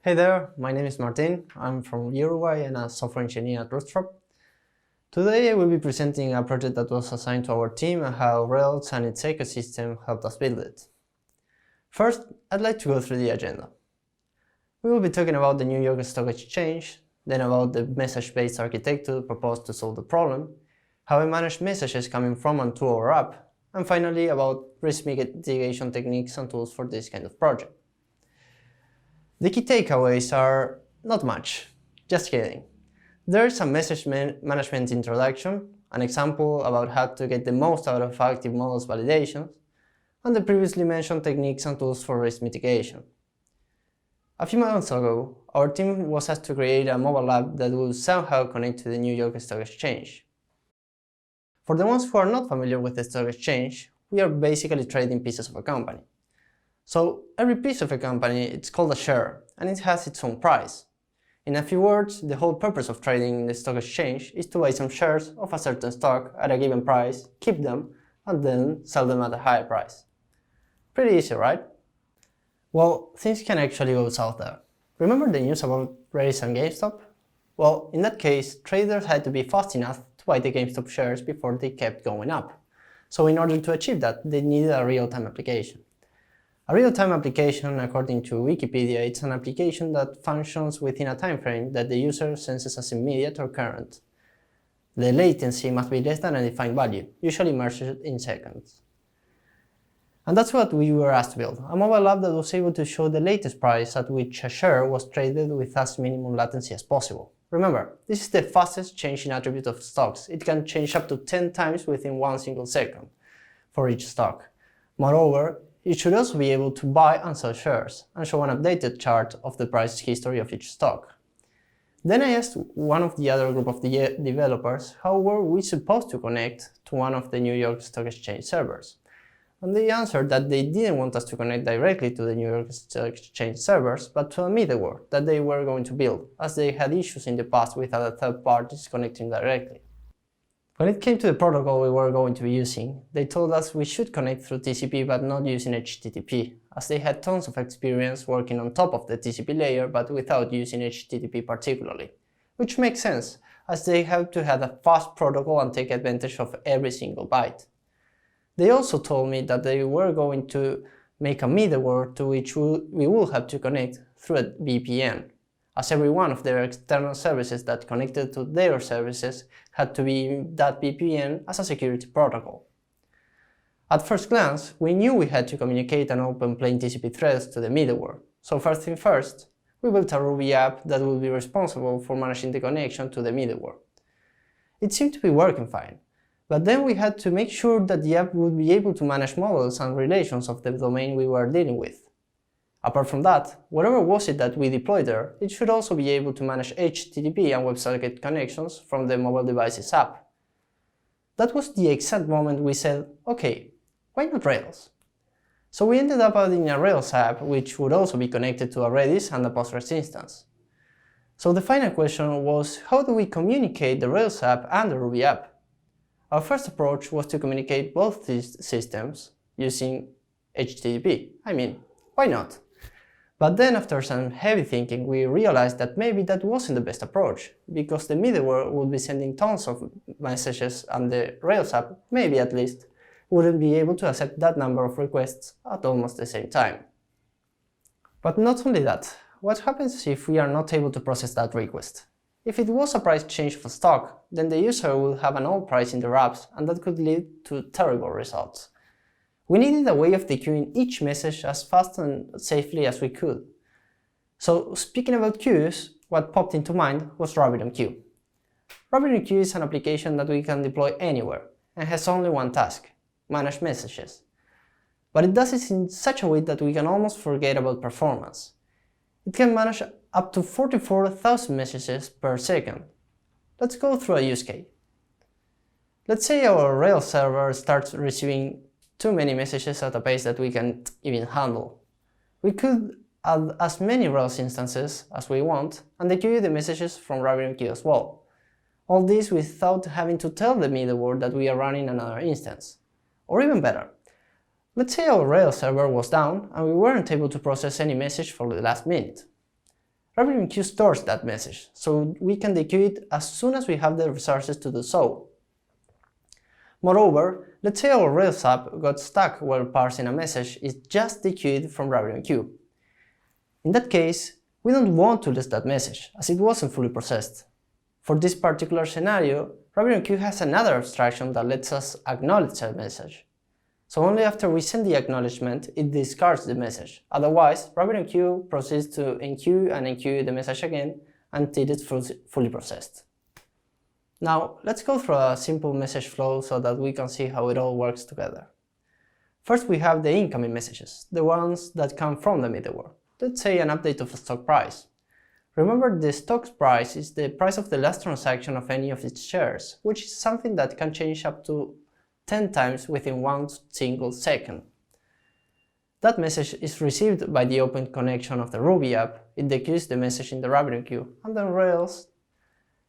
Hey there, my name is Martin. I'm from Uruguay and a software engineer at Gamestop. Today I will be presenting a project that was assigned to our team and how Rails and its ecosystem helped us build it. First, I'd like to go through the agenda. We will be talking about the New York Stock Exchange, then about the message-based architecture proposed to solve the problem, how we manage messages coming from and to our app, and finally about risk mitigation techniques and tools for this kind of project. The key takeaways are not much, just kidding. There's a message management introduction, an example about how to get the most out of active models validations, and the previously mentioned techniques and tools for risk mitigation. A few months ago, our team was asked to create a mobile app that would somehow connect to the New York Stock Exchange. For the ones who are not familiar with the Stock Exchange, we are basically trading pieces of a company. So every piece of a company is called a share, and it has its own price. In a few words, the whole purpose of trading in the stock exchange is to buy some shares of a certain stock at a given price, keep them, and then sell them at a higher price. Pretty easy, right? Well, things can actually go south there. Remember the news about Rails and Gamestop? Well, in that case, traders had to be fast enough to buy the Gamestop shares before they kept going up. So in order to achieve that, they needed a real-time application. A real-time application, according to Wikipedia, it's an application that functions within a time frame that the user senses as immediate or current. The latency must be less than a defined value, usually measured in seconds. And that's what we were asked to build, a mobile app that was able to show the latest price at which a share was traded with as minimum latency as possible. Remember, this is the fastest change in attribute of stocks. It can change up to 10 times within 1 single second for each stock. Moreover, it should also be able to buy and sell shares, and show an updated chart of the price history of each stock. Then I asked one of the other group of developers how were we supposed to connect to one of the New York Stock Exchange servers. And they answered that they didn't want us to connect directly to the New York Stock Exchange servers, but to a middleware that they were going to build, as they had issues in the past with other third parties connecting directly. When it came to the protocol we were going to be using, they told us we should connect through TCP but not using HTTP, as they had tons of experience working on top of the TCP layer but without using HTTP particularly. Which makes sense, as they have to have a fast protocol and take advantage of every single byte. They also told me that they were going to make a middleware to which we will have to connect through a VPN, as every one of their external services that connected to their services had to be in that VPN as a security protocol. At first glance, we knew we had to communicate and open plain TCP threads to the middleware, so first thing first, we built a Ruby app that would be responsible for managing the connection to the middleware. It seemed to be working fine, but then we had to make sure that the app would be able to manage models and relations of the domain we were dealing with. Apart from that, whatever was it that we deployed there, it should also be able to manage HTTP and WebSocket connections from the mobile devices app. That was the exact moment we said, okay, why not Rails? So we ended up adding a Rails app which would also be connected to a Redis and a Postgres instance. So the final question was, how do we communicate the Rails app and the Ruby app? Our first approach was to communicate both these systems using HTTP. Why not? But then after some heavy thinking, we realized that maybe that wasn't the best approach, because the middleware would be sending tons of messages and the Rails app, maybe at least, wouldn't be able to accept that number of requests at almost the same time. But not only that, what happens if we are not able to process that request? If it was a price change of a stock, then the user will have an old price in their apps, and that could lead to terrible results. We needed a way of dequeuing each message as fast and safely as we could. So speaking about queues, what popped into mind was RabbitMQ. RabbitMQ is an application that we can deploy anywhere and has only one task: manage messages. But it does it in such a way that we can almost forget about performance. It can manage up to 44,000 messages per second. Let's go through a use case. Let's say our Rails server starts receiving too many messages at a pace that we can't even handle. We could add as many Rails instances as we want and dequeue the messages from RabbitMQ as well. All this without having to tell the middleware that we are running another instance. Or even better, let's say our Rails server was down and we weren't able to process any message for the last minute. RabbitMQ stores that message, so we can dequeue it as soon as we have the resources to do so. Moreover, let's say our Rails app got stuck while parsing a message is just dequeued from RabbitMQ. In that case, we don't want to lose that message, as it wasn't fully processed. For this particular scenario, RabbitMQ has another abstraction that lets us acknowledge a message. So only after we send the acknowledgement, it discards the message. Otherwise, RabbitMQ proceeds to enqueue and enqueue the message again until it's fully processed. Now, let's go through a simple message flow so that we can see how it all works together. First, we have the incoming messages, the ones that come from the middleware. Let's say an update of a stock price. Remember, the stock price is the price of the last transaction of any of its shares, which is something that can change up to 10 times within one single second. That message is received by the open connection of the Ruby app, it dequeues the message in the RabbitMQ, and then Rails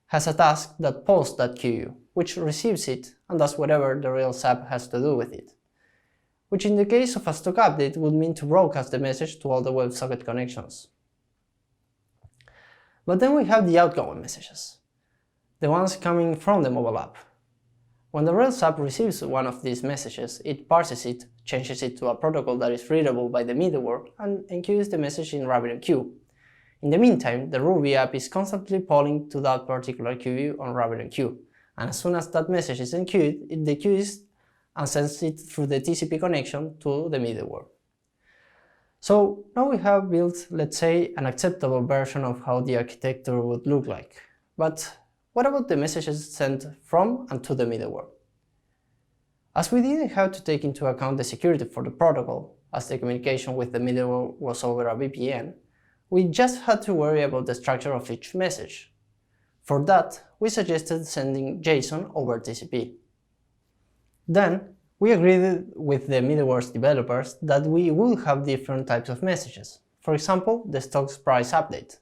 has a task that posts that queue, which receives it and does whatever the Rails app has to do with it. Which in the case of a stock update would mean to broadcast the message to all the WebSocket connections. But then we have the outgoing messages, the ones coming from the mobile app. When the Rails app receives one of these messages, it parses it, changes it to a protocol that is readable by the middleware, and enqueues the message in RabbitMQ. In the meantime, the Ruby app is constantly polling to that particular queue on RabbitMQ, and as soon as that message is enqueued, it dequeues and sends it through the TCP connection to the middleware. So now we have built, let's say, an acceptable version of how the architecture would look like. But what about the messages sent from and to the middleware? As we didn't have to take into account the security for the protocol, as the communication with the middleware was over a VPN, we just had to worry about the structure of each message. For that, we suggested sending JSON over TCP. Then, we agreed with the middleware's developers that we would have different types of messages. For example, the stock price update,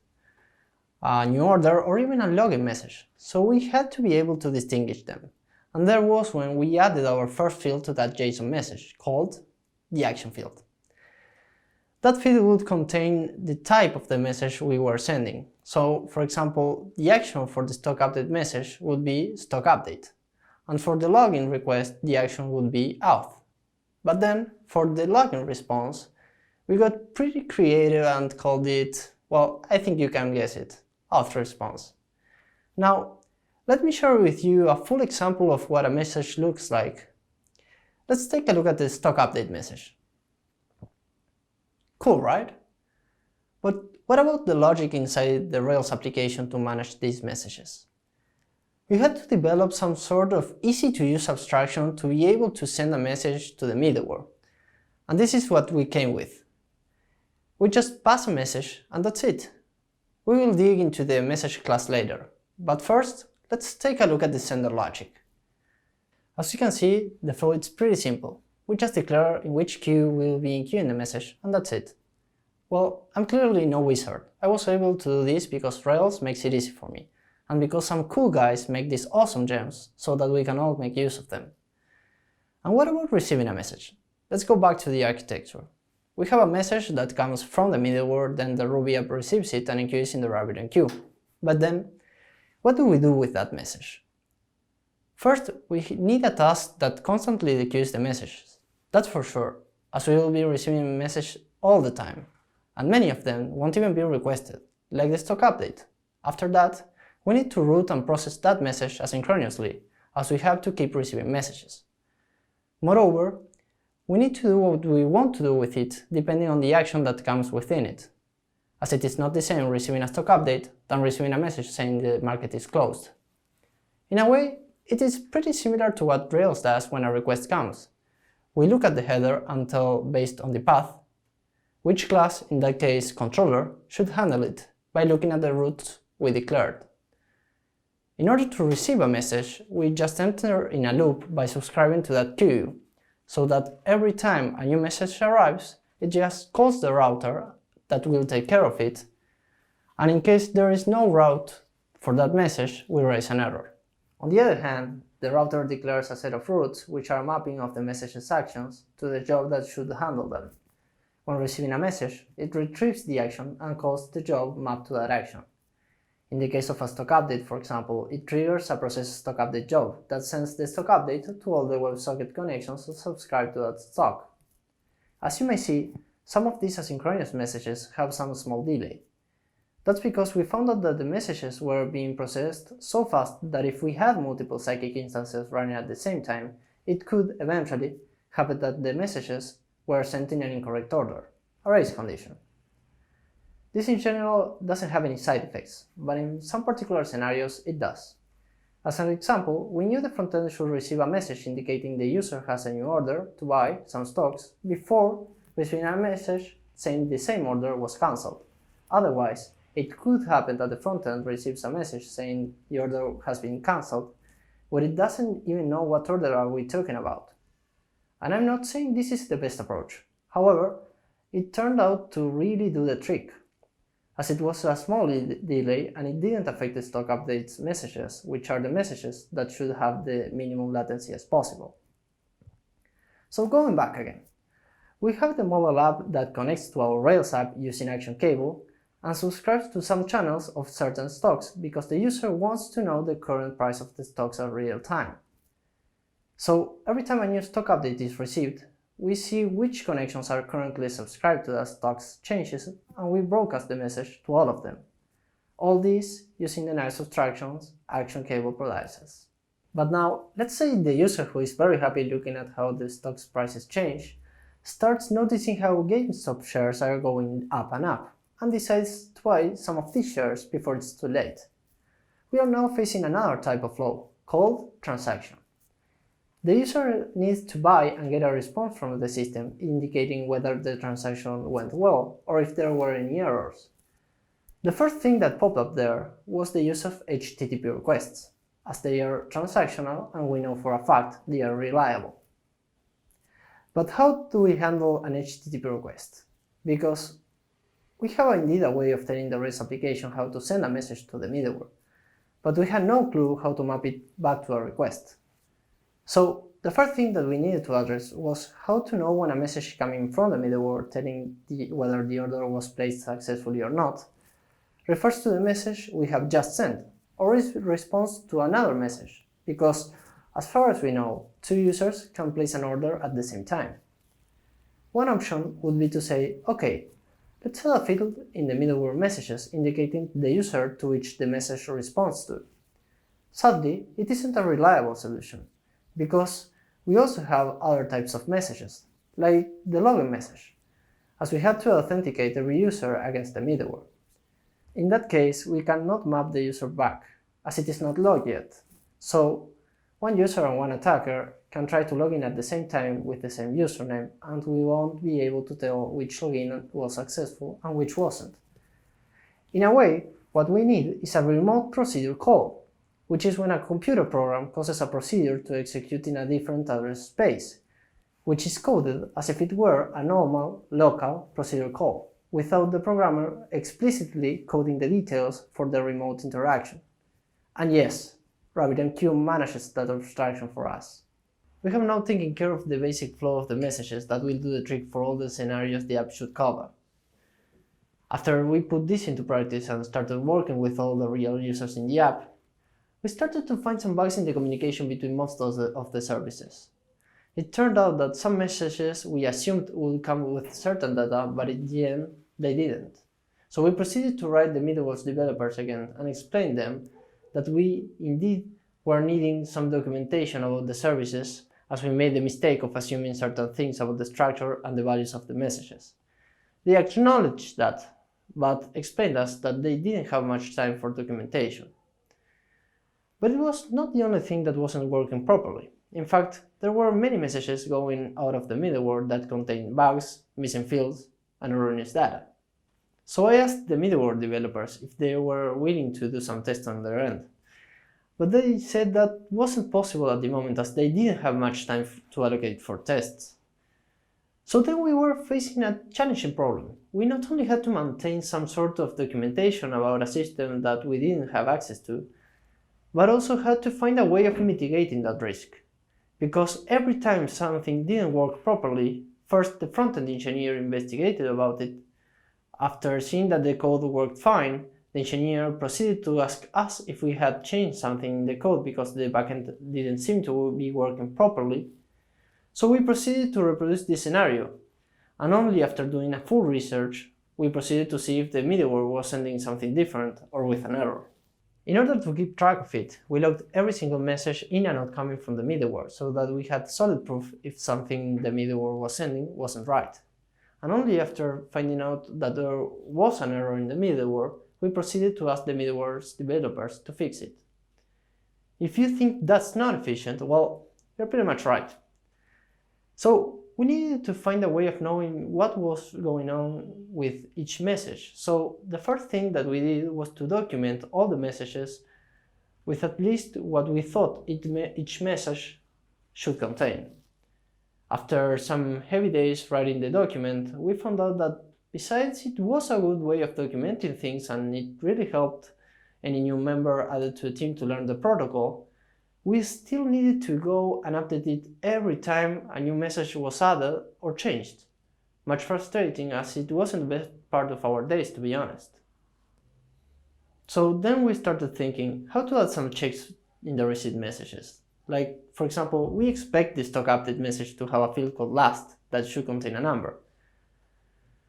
a new order, or even a login message. So we had to be able to distinguish them. And there was when we added our first field to that JSON message, called the action field. That field would contain the type of the message we were sending. So, for example, the action for the stock update message would be stock update. And for the login request, the action would be auth. But then, for the login response, we got pretty creative and called it, well, I think you can guess it, auth response. Now, let me share with you a full example of what a message looks like. Let's take a look at the stock update message. Cool, right? But what about the logic inside the Rails application to manage these messages? We had to develop some sort of easy-to-use abstraction to be able to send a message to the middleware. And this is what we came with. We just pass a message and that's it. We will dig into the message class later. But first, let's take a look at the sender logic. As you can see, the flow is pretty simple. We just declare in which queue we will be enqueuing the message, and that's it. Well, I'm clearly no wizard. I was able to do this because Rails makes it easy for me, and because some cool guys make these awesome gems so that we can all make use of them. And what about receiving a message? Let's go back to the architecture. We have a message that comes from the middleware, then the Ruby app receives it and enqueues in the RabbitMQ. But then, what do we do with that message? First, we need a task that constantly dequeues the messages. That's for sure, as we will be receiving a message all the time, and many of them won't even be requested, like the stock update. After that, we need to route and process that message asynchronously, as we have to keep receiving messages. Moreover, we need to do what we want to do with it depending on the action that comes within it, as it is not the same receiving a stock update than receiving a message saying the market is closed. In a way, it is pretty similar to what Rails does when a request comes. We look at the header and tell, based on the path, which class, in that case controller, should handle it by looking at the routes we declared. In order to receive a message, we just enter in a loop by subscribing to that queue, so that every time a new message arrives, it just calls the router that will take care of it, and in case there is no route for that message, we raise an error. On the other hand, the router declares a set of routes which are a mapping of the message's actions to the job that should handle them. When receiving a message, it retrieves the action and calls the job mapped to that action. In the case of a stock update, for example, it triggers a process stock update job that sends the stock update to all the WebSocket connections subscribed to that stock. As you may see, some of these asynchronous messages have some small delay. That's because we found out that the messages were being processed so fast that if we had multiple Psychic instances running at the same time, it could eventually happen that the messages were sent in an incorrect order, a race condition. This in general doesn't have any side effects, but in some particular scenarios it does. As an example, we knew the frontend should receive a message indicating the user has a new order to buy some stocks before receiving a message saying the same order was cancelled. Otherwise, it could happen that the frontend receives a message saying the order has been cancelled, but it doesn't even know what order are we talking about. And I'm not saying this is the best approach. However, it turned out to really do the trick, as it was a small delay and it didn't affect the stock updates messages, which are the messages that should have the minimum latency as possible. So going back again, we have the mobile app that connects to our Rails app using Action Cable and subscribes to some channels of certain stocks because the user wants to know the current price of the stocks at real time. So every time a new stock update is received, we see which connections are currently subscribed to that stock's changes and we broadcast the message to all of them. All this using the nice abstractions Action Cable provides. But now, let's say the user who is very happy looking at how the stock's prices change starts noticing how Gamestop shares are going up and up, and decides to buy some of these shares before it's too late. We are now facing another type of flow, called transaction. The user needs to buy and get a response from the system indicating whether the transaction went well or if there were any errors. The first thing that popped up there was the use of HTTP requests, as they are transactional and we know for a fact they are reliable. But how do we handle an HTTP request? Because we have indeed a way of telling the Rails application how to send a message to the middleware, but we had no clue how to map it back to a request. So the first thing that we needed to address was how to know when a message coming from the middleware telling whether the order was placed successfully or not refers to the message we have just sent, or is a response to another message, because as far as we know, two users can place an order at the same time. One option would be to say, okay, let's add a field in the middleware messages indicating the user to which the message responds to. Sadly, it isn't a reliable solution, because we also have other types of messages, like the login message, as we had to authenticate every user against the middleware. In that case, we cannot map the user back, as it is not logged yet. So, one user and one attacker can try to log in at the same time with the same username, and we won't be able to tell which login was successful and which wasn't. In a way, what we need is a remote procedure call, which is when a computer program causes a procedure to execute in a different address space, which is coded as if it were a normal, local procedure call, without the programmer explicitly coding the details for the remote interaction. And yes, RabbitMQ manages that abstraction for us. We have now taken care of the basic flow of the messages that will do the trick for all the scenarios the app should cover. After we put this into practice and started working with all the real users in the app, we started to find some bugs in the communication between most of the services. It turned out that some messages we assumed would come with certain data, but in the end, they didn't. So we proceeded to write the middleware's developers again and explain them that we indeed were needing some documentation about the services, as we made the mistake of assuming certain things about the structure and the values of the messages. They acknowledged that, but explained us that they didn't have much time for documentation. But it was not the only thing that wasn't working properly. In fact, there were many messages going out of the middleware that contained bugs, missing fields, and erroneous data. So I asked the middleware developers if they were willing to do some tests on their end. But they said that wasn't possible at the moment, as they didn't have much time to allocate for tests. So then we were facing a challenging problem. We not only had to maintain some sort of documentation about a system that we didn't have access to, but also had to find a way of mitigating that risk. Because every time something didn't work properly, First, the front-end engineer investigated about it. After seeing that the code worked fine, the engineer proceeded to ask us if we had changed something in the code because the backend didn't seem to be working properly. So we proceeded to reproduce this scenario, and only after doing a full research, we proceeded to see if the middleware was sending something different or with an error. In order to keep track of it, we logged every single message in and out coming from the middleware so that we had solid proof if something the middleware was sending wasn't right. And only after finding out that there was an error in the middleware, we proceeded to ask the middleware's developers to fix it. If you think that's not efficient, well, you're pretty much right. So we needed to find a way of knowing what was going on with each message. So the first thing that we did was to document all the messages with at least what we thought each message should contain. After some heavy days writing the document, we found out that besides it was a good way of documenting things and it really helped any new member added to the team to learn the protocol, we still needed to go and update it every time a new message was added or changed. Much frustrating as it wasn't the best part of our days, to be honest. So then we started thinking how to add some checks in the receipt messages. Like, for example, we expect the stock update message to have a field called last that should contain a number.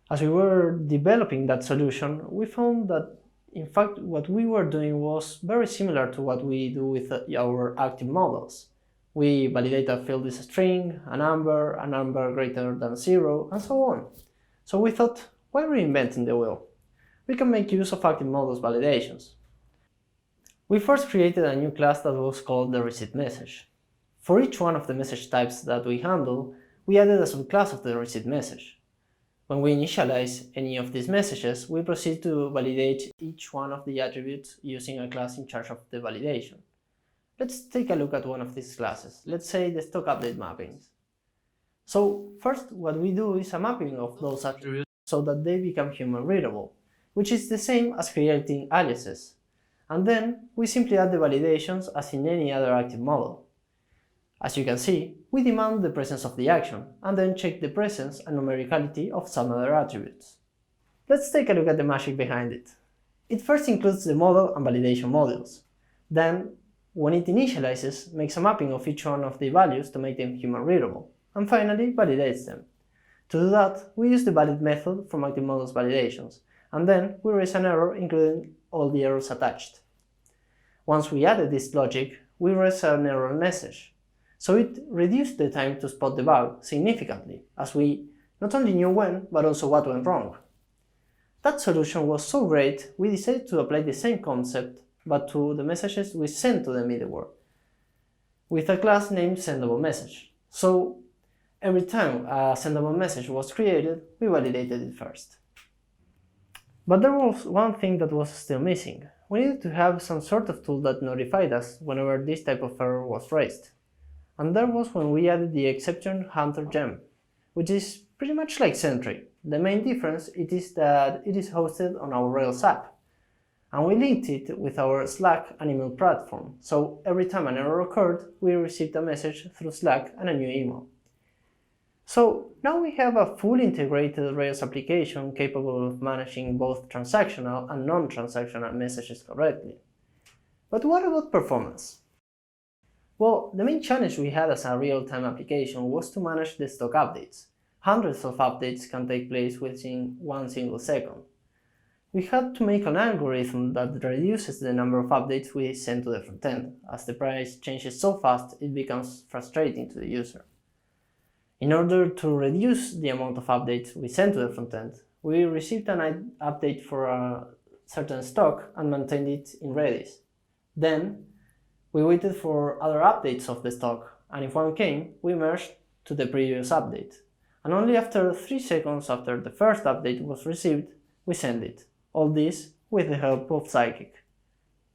As we were developing that solution, we found that in fact what we were doing was very similar to what we do with our active models. We validate a field is a string, a number greater than 0, and so on. So we thought, why reinventing the wheel? We can make use of active models validations. We first created a new class that was called the receipt message. For each one of the message types that we handle, we added a subclass of the receipt message. When we initialize any of these messages, we proceed to validate each one of the attributes using a class in charge of the validation. Let's take a look at one of these classes. Let's say the stock update mappings. So first, what we do is a mapping of those attributes so that they become human readable, which is the same as creating aliases. And then we simply add the validations as in any other active model. As you can see, we demand the presence of the action, and then check the presence and numericality of some other attributes. Let's take a look at the magic behind it. It first includes the model and validation modules. Then, when it initializes, makes a mapping of each one of the values to make them human readable, and finally validates them. To do that, we use the valid method from active models validations, and then we raise an error including all the errors attached. Once we added this logic, we raise an error message. So it reduced the time to spot the bug significantly, as we not only knew when, but also what went wrong. That solution was so great, we decided to apply the same concept, but to the messages we sent to the middleware, with a class named sendableMessage. So every time a sendable message was created, we validated it first. But there was one thing that was still missing. We needed to have some sort of tool that notified us whenever this type of error was raised. And that was when we added the exception hunter gem, which is pretty much like Sentry. The main difference is that it is hosted on our Rails app. And we linked it with our Slack and email platform, so every time an error occurred, we received a message through Slack and a new email. So now we have a fully integrated Rails application capable of managing both transactional and non-transactional messages correctly. But what about performance? Well, the main challenge we had as a real-time application was to manage the stock updates. Hundreds of updates can take place within one single second. We had to make an algorithm that reduces the number of updates we send to the frontend. As the price changes so fast, it becomes frustrating to the user. In order to reduce the amount of updates we send to the frontend, we received an update for a certain stock and maintained it in Redis. Then, we waited for other updates of the stock, and if one came, we merged to the previous update. And only after 3 seconds after the first update was received, we sent it. All this with the help of Psychic.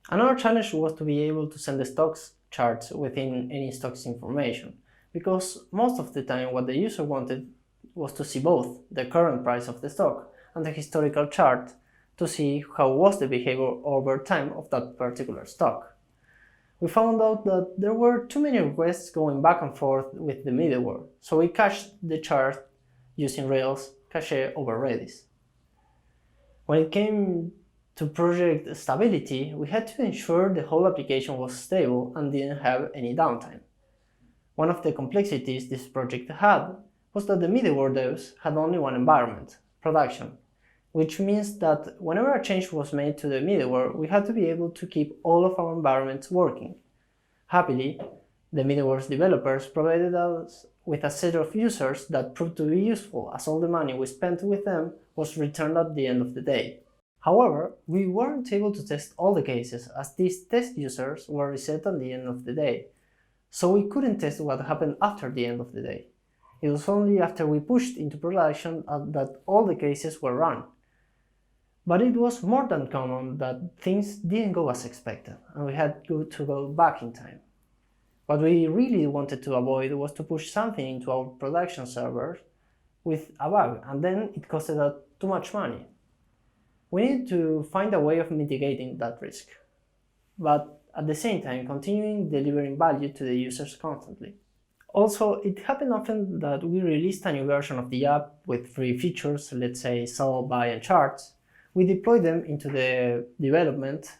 Another challenge was to be able to send the stocks charts within any stocks information, because most of the time what the user wanted was to see both the current price of the stock and the historical chart to see how was the behavior over time of that particular stock. We found out that there were too many requests going back and forth with the middleware, so we cached the chart using Rails cache over Redis. When it came to project stability, we had to ensure the whole application was stable and didn't have any downtime. One of the complexities this project had was that the middleware devs had only one environment, production, which means that whenever a change was made to the middleware, we had to be able to keep all of our environments working. Happily, the middleware's developers provided us with a set of users that proved to be useful, as all the money we spent with them was returned at the end of the day. However, we weren't able to test all the cases, as these test users were reset at the end of the day, so we couldn't test what happened after the end of the day. It was only after we pushed into production that all the cases were run. But it was more than common that things didn't go as expected, and we had to go back in time. What we really wanted to avoid was to push something into our production server with a bug, and then it costed us too much money. We needed to find a way of mitigating that risk, but at the same time continuing delivering value to the users constantly. Also, it happened often that we released a new version of the app with free features, let's say sell, buy, and charts. We deployed them into the development,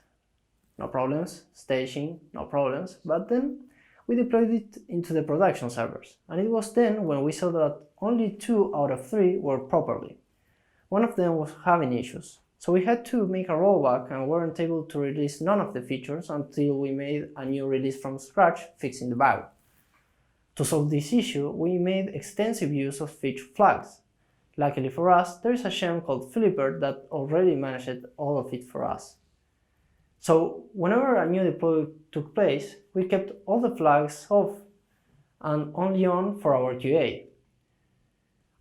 no problems, staging, no problems, but then we deployed it into the production servers, and it was then when we saw that only 2 out of 3 worked properly. One of them was having issues, so we had to make a rollback and weren't able to release none of the features until we made a new release from scratch fixing the bug. To solve this issue, we made extensive use of feature flags. Luckily for us, there is a gem called Flipper that already managed all of it for us. So whenever a new deploy took place, we kept all the flags off and only on for our QA.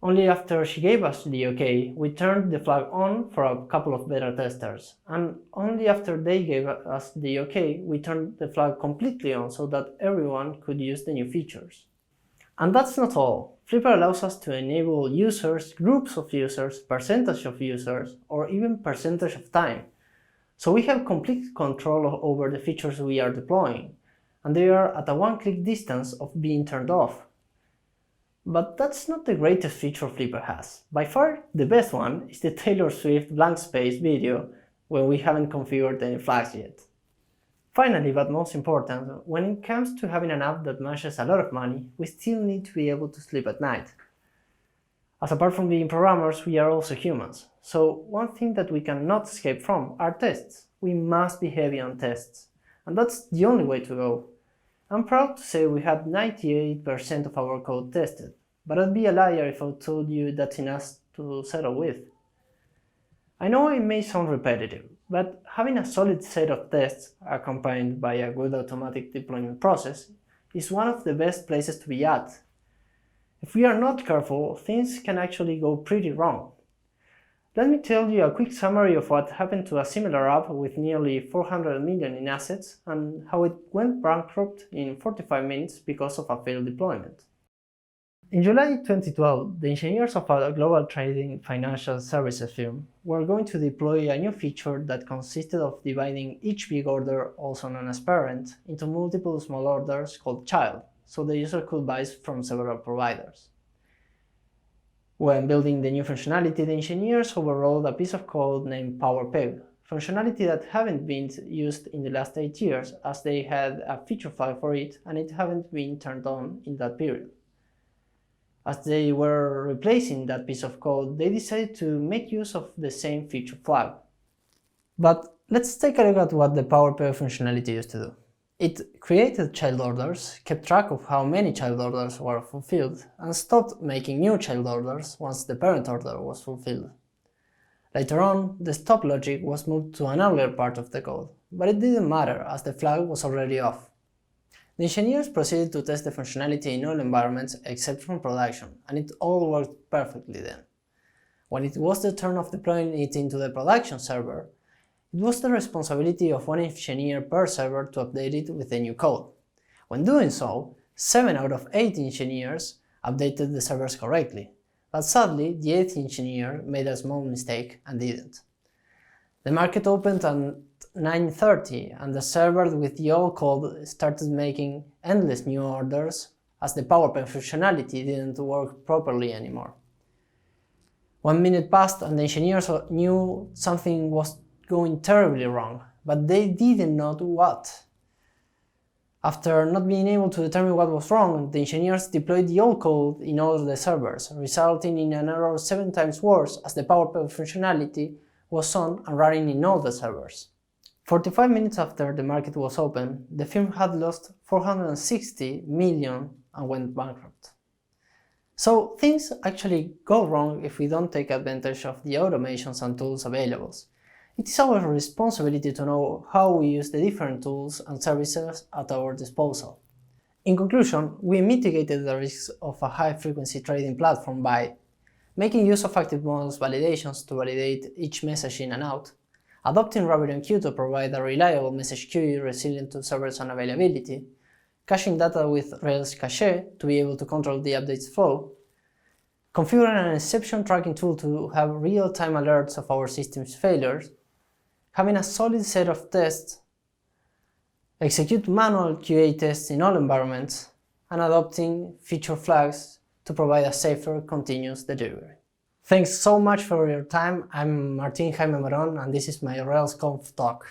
Only after she gave us the OK, we turned the flag on for a couple of beta testers, and only after they gave us the OK, we turned the flag completely on so that everyone could use the new features. And that's not all. Flipper allows us to enable users, groups of users, percentage of users, or even percentage of time. So we have complete control over the features we are deploying, and they are at a one-click distance of being turned off. But that's not the greatest feature Flipper has. By far, the best one is the Taylor Swift blank space video, when we haven't configured any flags yet. Finally, but most important, when it comes to having an app that manages a lot of money, we still need to be able to sleep at night. As apart from being programmers, we are also humans. So one thing that we cannot escape from are tests. We must be heavy on tests, and that's the only way to go. I'm proud to say we had 98% of our code tested, but I'd be a liar if I told you that's enough to settle with. I know it may sound repetitive, but having a solid set of tests accompanied by a good automatic deployment process is one of the best places to be at. If we are not careful, things can actually go pretty wrong. Let me tell you a quick summary of what happened to a similar app with nearly 400 million in assets and how it went bankrupt in 45 minutes because of a failed deployment. In July 2012, the engineers of a global trading financial services firm were going to deploy a new feature that consisted of dividing each big order, also known as parent, into multiple small orders called child, so the user could buy from several providers. When building the new functionality, the engineers overrode a piece of code named PowerPeg, functionality that hadn't been used in the last 8 years as they had a feature flag for it and it hadn't been turned on in that period. As they were replacing that piece of code, they decided to make use of the same feature flag. But let's take a look at what the PowerPeg functionality used to do. It created child orders, kept track of how many child orders were fulfilled, and stopped making new child orders once the parent order was fulfilled. Later on, the stop logic was moved to an earlier part of the code, but it didn't matter as the flag was already off. The engineers proceeded to test the functionality in all environments except from production, and it all worked perfectly then. When it was the turn of deploying it into the production server, it was the responsibility of one engineer per server to update it with the new code. When doing so, 7 out of 8 engineers updated the servers correctly, but sadly the 8th engineer made a small mistake and didn't. The market opened at 9:30 and the server with the old code started making endless new orders as the PowerPeg functionality didn't work properly anymore. 1 minute passed and the engineers knew something was going terribly wrong, but they didn't know what. After not being able to determine what was wrong, the engineers deployed the old code in all the servers, resulting in an error 7 times worse as the PowerPoint functionality was on and running in all the servers. 45 minutes after the market was open, the firm had lost 460 million and went bankrupt. So things actually go wrong if we don't take advantage of the automations and tools available. It is our responsibility to know how we use the different tools and services at our disposal. In conclusion, we mitigated the risks of a high-frequency trading platform by making use of active models validations to validate each message in and out, adopting RabbitMQ to provide a reliable message queue resilient to servers and availability, caching data with Rails cache to be able to control the updates flow, configuring an exception tracking tool to have real-time alerts of our system's failures, having a solid set of tests, execute manual QA tests in all environments, and adopting feature flags to provide a safer, continuous delivery. Thanks so much for your time. I'm Jaime Moron, and this is my RailsConf talk.